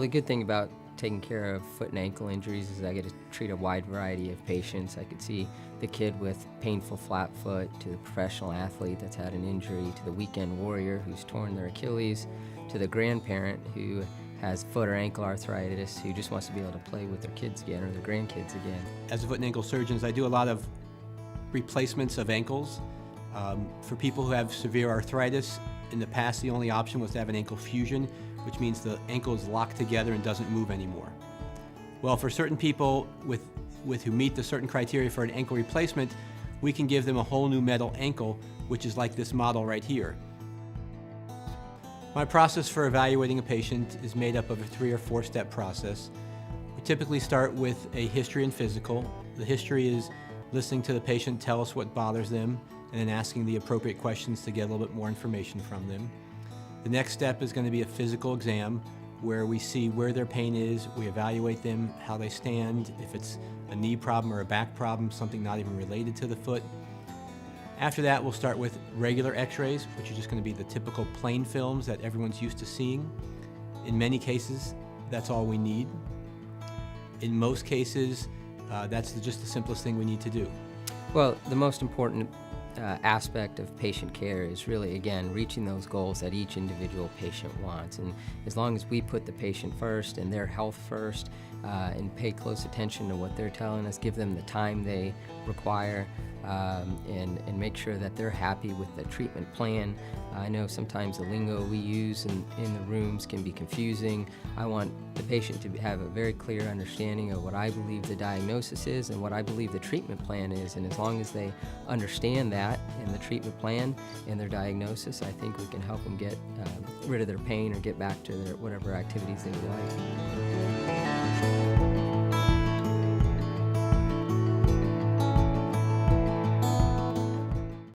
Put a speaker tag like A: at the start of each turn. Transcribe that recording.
A: the good thing about taking care of foot and ankle injuries is I get to treat a wide variety of patients. I could see the kid with painful flat foot, to the professional athlete that's had an injury, to the weekend warrior who's torn their Achilles, to the grandparent who has foot or ankle arthritis who just wants to be able to play with their kids again or their grandkids again.
B: As a foot and ankle surgeon, I do a lot of replacements of ankles. For people who have severe arthritis, in the past the only option was to have an ankle fusion, which means the ankle is locked together and doesn't move anymore. Well, for certain people who meet the certain criteria for an ankle replacement, we can give them a whole new metal ankle, which is like this model right here. My process for evaluating a patient is made up of a 3 or 4 step process. We typically start with a history and physical. The history is listening to the patient tell us what bothers them and then asking the appropriate questions to get a little bit more information from them. The next step is going to be a physical exam where we see where their pain is, we evaluate them, how they stand, if it's a knee problem or a back problem, something not even related to the foot. After that, we'll start with regular x-rays, which are just going to be the typical plain films that everyone's used to seeing. In many cases, that's all we need. In most cases, that's just the simplest thing we need to do.
A: Well, the most important aspect of patient care is really, again, reaching those goals that each individual patient wants. And as long as we put the patient first and their health first and pay close attention to what they're telling us, give them the time they require, and make sure that they're happy with the treatment plan. I know sometimes the lingo we use in the rooms can be confusing. I want the patient to have a very clear understanding of what I believe the diagnosis is and what I believe the treatment plan is, and as long as they understand that in the treatment plan and their diagnosis, I think we can help them get rid of their pain or get back to their whatever activities they would like.